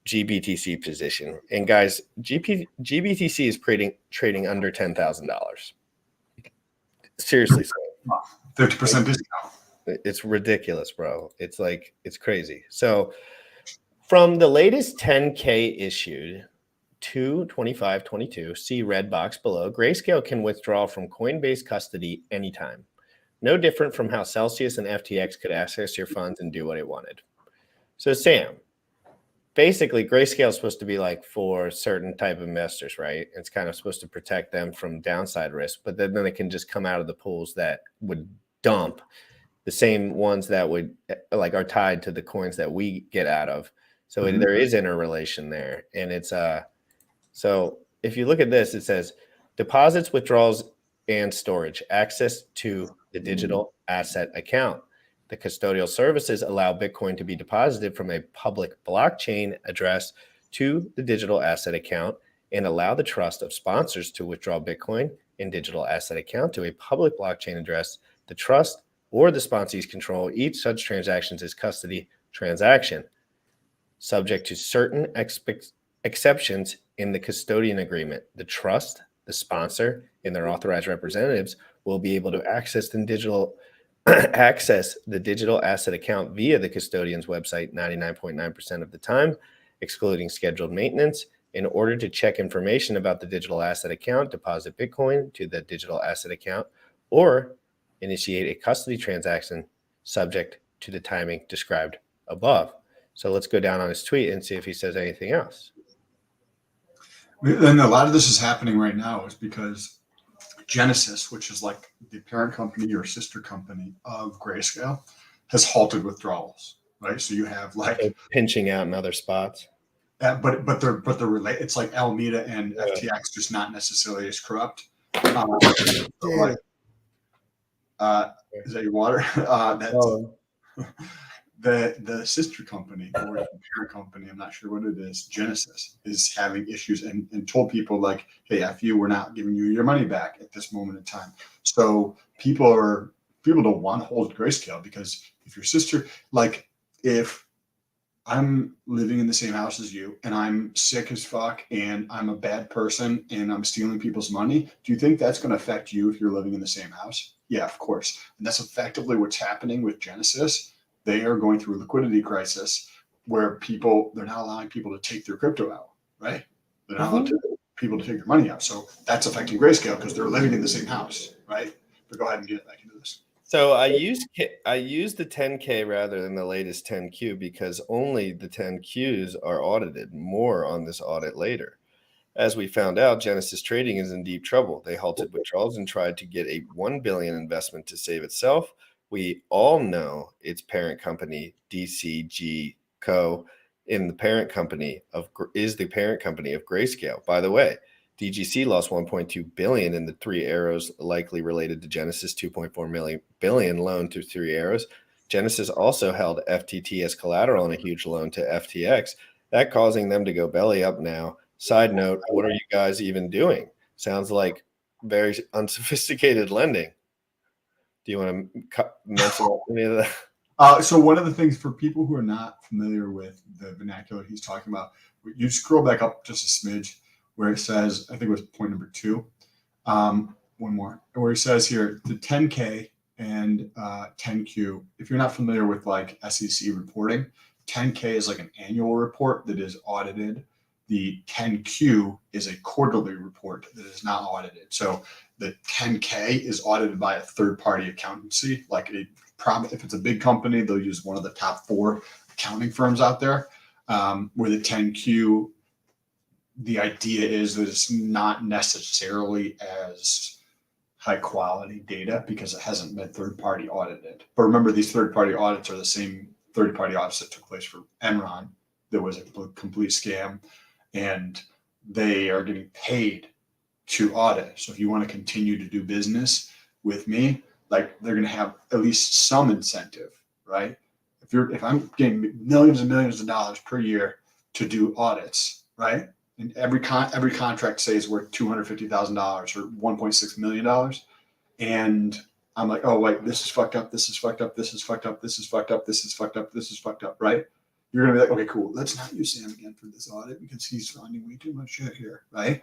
Speaker 1: GBTC position. And guys, GBTC is trading under $10,000. Seriously.
Speaker 15: 30% discount.
Speaker 1: It's ridiculous, bro. It's crazy. So from the latest 10K issued, 2/25/22, see red box below, Grayscale can withdraw from Coinbase custody anytime. No different from how Celsius and FTX could access your funds and do what it wanted. So Sam, basically Grayscale is supposed to be like for certain type of investors, right? It's kind of supposed to protect them from downside risk, but then it can just come out of the pools that would dump the same ones that would like are tied to the coins that we get out of. So there is interrelation there. And it's so if you look at this, it says deposits, withdrawals, and storage, access to the digital asset account. The custodial services allow Bitcoin to be deposited from a public blockchain address to the digital asset account and allow the trust of sponsors to withdraw Bitcoin and digital asset account to a public blockchain address. The trust or the sponsees control each such transactions as custody transaction, subject to certain exceptions in the custodian agreement. The trust, the sponsor, and their authorized representatives will be able to access the digital asset account via the custodian's website 99.9% of the time, excluding scheduled maintenance. In order to check information about the digital asset account, deposit Bitcoin to the digital asset account, or initiate a custody transaction subject to the timing described above. So let's go down on his tweet and see if he says anything else.
Speaker 15: And a lot of this is happening right now is because Genesis, which is like the parent company or sister company of Grayscale, has halted withdrawals, right? So you have like
Speaker 1: pinching out in other spots.
Speaker 15: But they're related. It's like Alameda and FTX, just not necessarily as corrupt. Is that your water? The sister company or the parent company, I'm not sure what it is, Genesis, is having issues and told people like, hey, F you, we're not giving you your money back at this moment in time. So people don't want to hold Grayscale because if your sister, like if I'm living in the same house as you and I'm sick as fuck and I'm a bad person and I'm stealing people's money, do you think that's going to affect you if you're living in the same house? Yeah, of course. And that's effectively what's happening with Genesis. They are going through a liquidity crisis where they're not allowing people to take their crypto out, right? They're not allowed to people to take their money out. So that's affecting Grayscale because they're living in the same house, right? But go ahead and get back into this.
Speaker 1: So I used the 10K rather than the latest 10Q because only the 10Qs are audited. More on this audit later. As we found out, Genesis Trading is in deep trouble. They halted withdrawals and tried to get a $1 billion investment to save itself. We all know its parent company, DCG Co., is the parent company of Grayscale. By the way, DGC lost 1.2 billion in the Three Arrows, likely related to Genesis 2.4 billion loan to Three Arrows. Genesis also held FTT as collateral on a huge loan to FTX, that causing them to go belly up now. Side note, what are you guys even doing? Sounds like very unsophisticated lending. Do you want to mention any of that?
Speaker 15: So one of the things for people who are not familiar with the vernacular he's talking about, you scroll back up just a smidge where it says, I think it was point number 2. One more, where it says here, the 10K and 10Q. If you're not familiar with like SEC reporting, 10K is like an annual report that is audited. The 10Q is a quarterly report that is not audited. So the 10K is audited by a third-party accountancy. Like if it's a big company, they'll use one of the top 4 accounting firms out there. Where the 10Q, the idea is that it's not necessarily as high quality data because it hasn't been third-party audited. But remember, these third-party audits are the same third-party audits that took place for Enron. That was a complete scam. And they are getting paid to audit. So if you want to continue to do business with me, like they're going to have at least some incentive, right? If I'm getting millions and millions of dollars per year to do audits, right? And every contract say is worth $250,000 or $1.6 million. And I'm like, oh wait, this is fucked up, this is fucked up, this is fucked up, this is fucked up, this is fucked up, this is fucked up, right? You're going to be like, okay, cool. Let's not use Sam again for this audit because he's finding way too much shit here, right?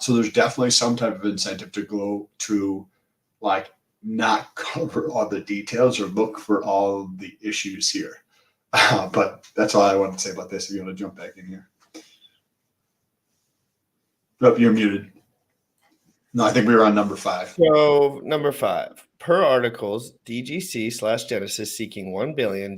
Speaker 15: So there's definitely some type of incentive to go to like not cover all the details or look for all the issues here. But that's all I want to say about this. If you want to jump back in here. Oh, you're muted. No, I think we were on number 5.
Speaker 1: So number 5, per articles, DGC/Genesis seeking 1 billion.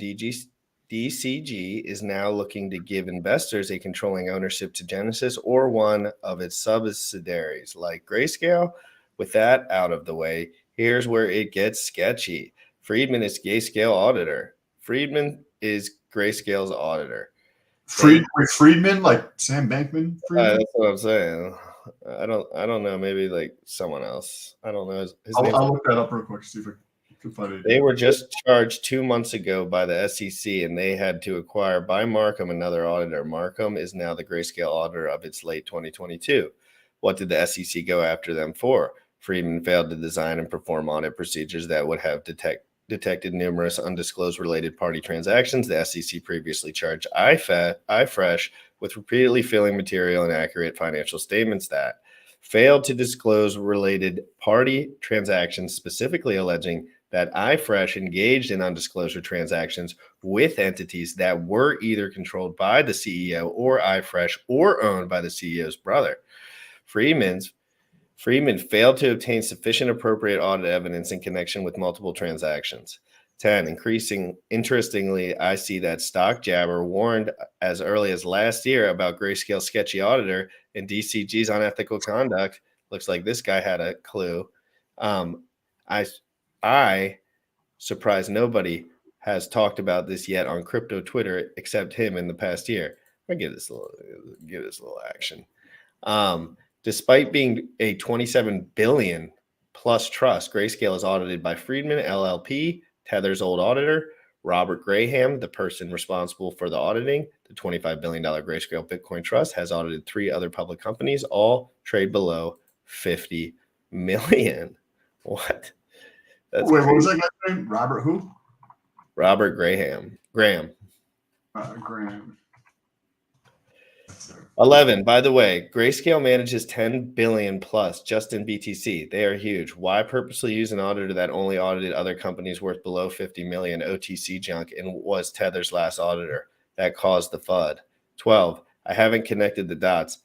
Speaker 1: DCG is now looking to give investors a controlling ownership to Genesis or one of its subsidiaries like Grayscale. With that out of the way, here's where it gets sketchy. Friedman is Grayscale auditor. Friedman is Grayscale's auditor.
Speaker 15: Friedman, like Sam Bankman? Friedman?
Speaker 1: That's what I'm saying. I don't know. Maybe like someone else. I don't know. His name.
Speaker 15: I'll look that up real quick. See if I can find it.
Speaker 1: They were just charged 2 months ago by the SEC, and they had to acquire by Markham another auditor. Markham is now the Grayscale auditor of its late 2022. What did the SEC go after them for? Friedman failed to design and perform audit procedures that would have detected numerous undisclosed related party transactions. The SEC previously charged iFresh with repeatedly filling material and accurate financial statements that failed to disclose related party transactions, specifically alleging that iFresh engaged in undisclosure transactions with entities that were either controlled by the CEO or iFresh or owned by the CEO's brother. Friedman failed to obtain sufficient appropriate audit evidence in connection with multiple transactions. 10. Interestingly, I see that Stock Jabber warned as early as last year about Grayscale's sketchy auditor and DCG's unethical conduct. Looks like this guy had a clue. I surprised nobody has talked about this yet on crypto Twitter except him in the past year. I give this a little action. Despite being a 27 billion plus trust, Grayscale is audited by Friedman LLP, Tether's old auditor, Robert Graham, the person responsible for the auditing. The $25 billion Grayscale Bitcoin Trust has audited 3 other public companies, all trade below 50 million. What? That's
Speaker 15: Wait,
Speaker 1: crazy.
Speaker 15: what was that guy's name? Robert who?
Speaker 1: Robert Graham. Graham. 11. By the way, Grayscale manages 10 billion plus just in BTC. They are huge. Why purposely use an auditor that only audited other companies worth below 50 million OTC junk and was Tether's last auditor? That caused the FUD. 12. I haven't connected the dots.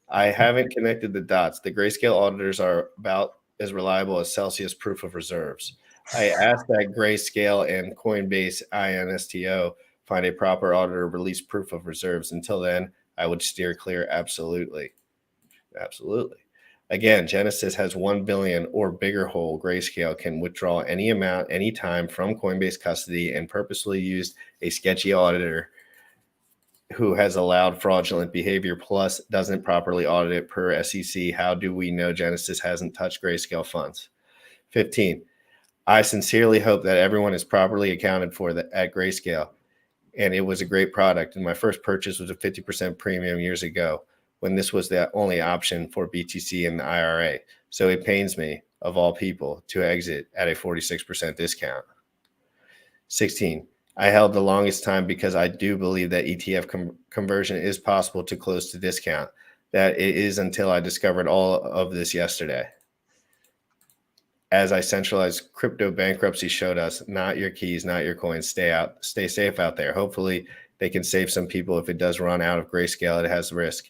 Speaker 1: I haven't connected the dots. The Grayscale auditors are about as reliable as Celsius proof of reserves. I asked that Grayscale and Coinbase INSTO find a proper auditor release proof of reserves. Until then, I would steer clear. Absolutely. Absolutely. Again, Genesis has 1 billion or bigger hold. Grayscale can withdraw any amount, anytime from Coinbase custody and purposely used a sketchy auditor who has allowed fraudulent behavior plus doesn't properly audit it per SEC. How do we know Genesis hasn't touched Grayscale funds? 15. I sincerely hope that everyone is properly accounted for at Grayscale. And it was a great product. And my first purchase was a 50% premium years ago when this was the only option for BTC in the IRA. So it pains me, of all people, to exit at a 46% discount. 16. I held the longest time because I do believe that ETF conversion is possible to close to discount. That it is until I discovered all of this yesterday. As I centralized crypto bankruptcy showed us, not your keys, not your coins. Stay safe out there. Hopefully they can save some people. If it does run out of Grayscale, it has risk.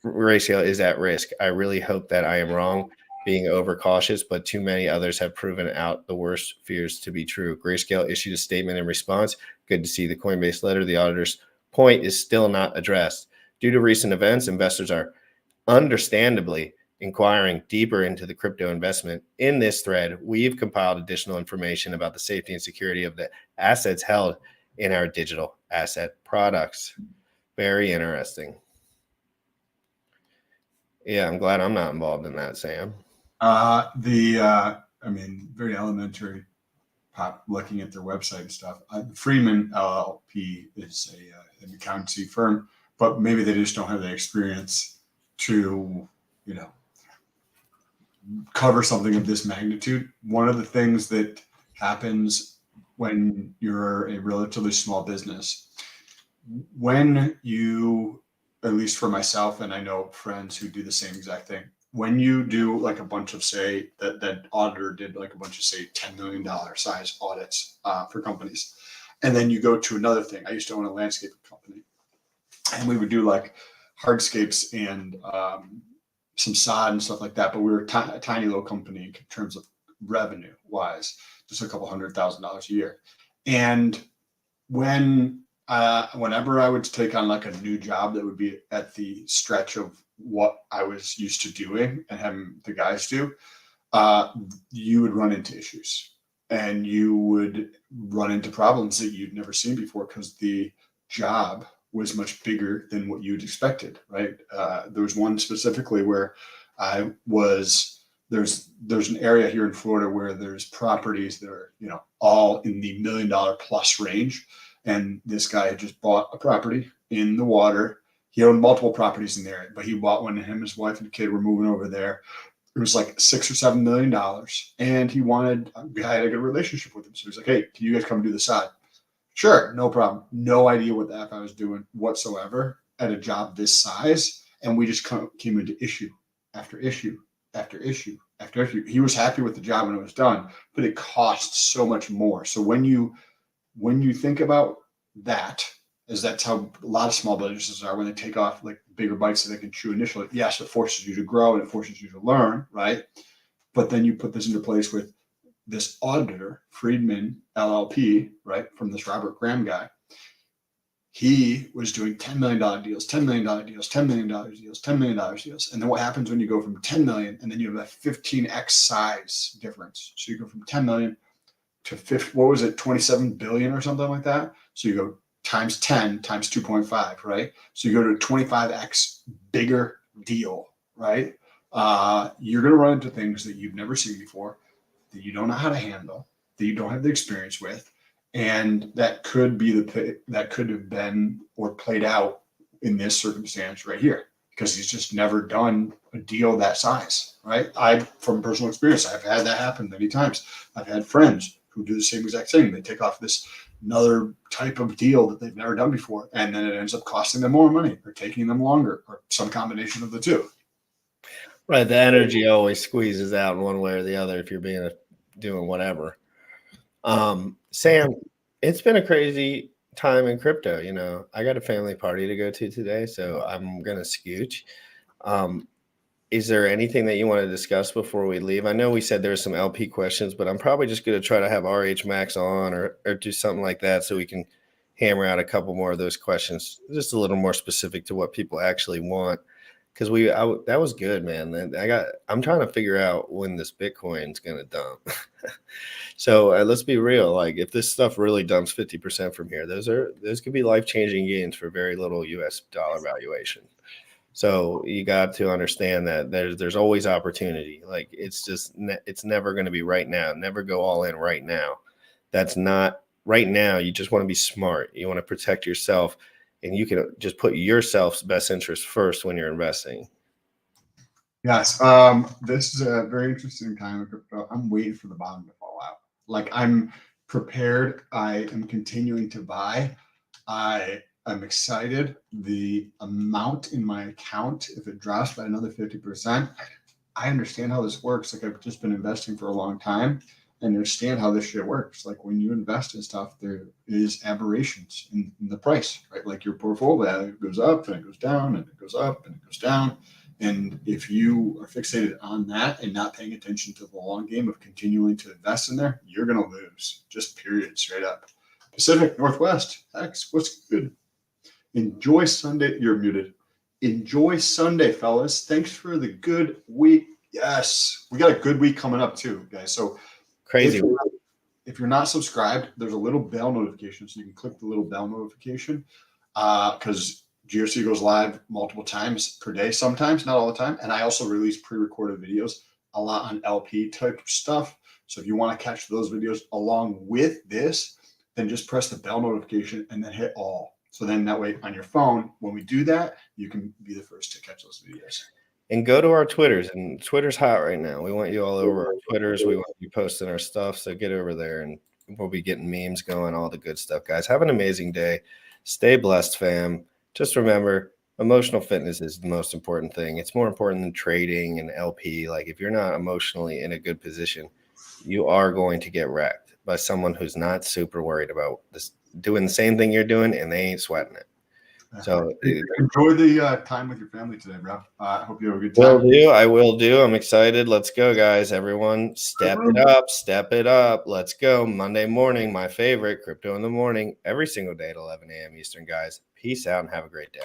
Speaker 1: Grayscale is at risk. I really hope that I am wrong, being overcautious, but too many others have proven out the worst fears to be true. Grayscale issued a statement in response. Good to see the Coinbase letter. The auditor's point is still not addressed. Due to recent events, investors are understandably inquiring deeper into the crypto investment. In this thread, we've compiled additional information about the safety and security of the assets held in our digital asset products. Very interesting. Yeah, I'm glad I'm not involved in that, Sam.
Speaker 15: I mean, very elementary. Looking at their website and stuff. Freeman LLP is an accountancy firm, but maybe they just don't have the experience to, cover something of this magnitude. One of the things that happens when you're a relatively small business, when you, at least for myself, and I know friends who do the same exact thing, when you do like a bunch of, say, that auditor did like a bunch of, say, $10 million size audits for companies, and then you go to another thing. I used to own a landscape company, and we would do like hardscapes and some sod and stuff like that, but we were a tiny little company in terms of revenue wise, just a couple $100,000 a year. And whenever I would take on like a new job that would be at the stretch of what I was used to doing and having the guys do, you would run into issues and you would run into problems that you'd never seen before because the job was much bigger than what you'd expected, right? There was one specifically where there's an area here in Florida where there's properties that are, all in the $1 million plus range. And this guy had just bought a property in the water. He owned multiple properties in there, but he bought one, and him, his wife, and kid were moving over there. It was like $6 or $7 million. And I had a good relationship with him. So he's like, hey, can you guys come do the side? Sure, no problem. No idea what the F I was doing whatsoever at a job this size. And we just came into issue after issue after issue after issue. He was happy with the job when it was done, but it costs so much more. So when you think about that, as that's how a lot of small businesses are when they take off like bigger bites that they can chew initially. Yes, it forces you to grow and it forces you to learn, right? But then you put this into place with this auditor, Friedman LLP, right, from this Robert Graham guy. He was doing $10 million deals, $10 million deals, $10 million deals, $10 million deals. And then what happens when you go from 10 million and then you have a 15x size difference? So you go from 10 million to 27 billion or something like that. So you go times 10 times 2.5, right? So you go to a 25x bigger deal, right? You're going to run into things that you've never seen before, that you don't know how to handle, that you don't have the experience with, and that could have been or played out in this circumstance right here, because he's just never done a deal that size, right? From personal experience, I've had that happen many times. I've had friends who do the same exact thing. They take off another type of deal that they've never done before, and then it ends up costing them more money or taking them longer or some combination of the two.
Speaker 1: Right. The energy always squeezes out in one way or the other if you're doing whatever. Sam, it's been a crazy time in crypto. I got a family party to go to today, so I'm going to scooch. Is there anything that you want to discuss before we leave? I know we said there's some LP questions, but I'm probably just going to try to have RH Max on or do something like that so we can hammer out a couple more of those questions, just a little more specific to what people actually want. Because that was good, man. I'm trying to figure out when this Bitcoin's going to dump. So let's be real. Like, if this stuff really dumps 50% from here, those could be life-changing gains for very little US dollar valuation. So you got to understand that there's always opportunity. Like, it's never going to be right now. Never go all in right now. That's not right now. You just want to be smart. You want to protect yourself, and you can just put yourself's best interest first when you're investing.
Speaker 15: Yes. This is a very interesting time in crypto. I'm waiting for the bottom to fall out. Like, I'm prepared. I am continuing to buy. I'm excited. The amount in my account, if it drops by another 50%, I understand how this works. Like, I've just been investing for a long time and understand how this shit works. Like, when you invest in stuff, there is aberrations in the price, right? Like, your portfolio goes up and it goes down and it goes up and it goes down. And if you are fixated on that and not paying attention to the long game of continuing to invest in there, you're going to lose. Just period, straight up. Pacific Northwest, X, what's good? Enjoy Sunday. You're muted. Enjoy Sunday, fellas. Thanks for the good week. Yes, we got a good week coming up too, guys. So
Speaker 1: crazy.
Speaker 15: If you're not subscribed, there's a little bell notification, so you can click the little bell notification because GRC goes live multiple times per day, sometimes, not all the time. And I also release pre-recorded videos a lot on LP type stuff. So if you want to catch those videos along with this, then just press the bell notification and then hit all. So then that way on your phone, when we do that, you can be the first to catch those videos.
Speaker 1: And go to our Twitters. And Twitter's hot right now. We want you all over our Twitters. We want you posting our stuff. So get over there and we'll be getting memes going, all the good stuff, guys. Have an amazing day. Stay blessed, fam. Just remember, emotional fitness is the most important thing. It's more important than trading and LP. Like, if you're not emotionally in a good position, you are going to get wrecked by someone who's not super worried about this, doing the same thing you're doing, and they ain't sweating it. So
Speaker 15: enjoy the time with your family today, bro. I hope you have a good time.
Speaker 1: I will do. I'm excited. Let's go, guys. Everyone, step it up. Step it up. Let's go. Monday morning, my favorite, Crypto in the Morning, every single day at 11 a.m. Eastern, guys. Peace out and have a great day.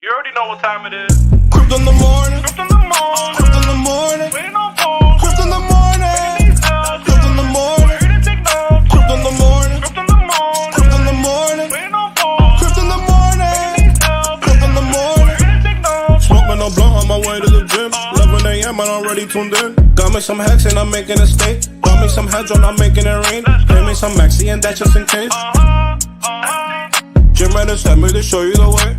Speaker 3: You already know what time it is. Crypto in the morning. Crypto in the morning. Crypto in the morning. Waiting on phone. Crypto in the morning. Crypto in the morning. Crypto in the morning. Crypto in the morning. Crypto in the morning. Waiting on phone. Crypto in the morning. Crypto in the morning. Smoking no blunt on my way to the gym. 11 a.m. I'm already tuned in. Got me some hacks and I'm making a stake. Got me some heads on, I'm making it rain. Pay me some maxi and that's just in case. Gym ready, send me to show you the way.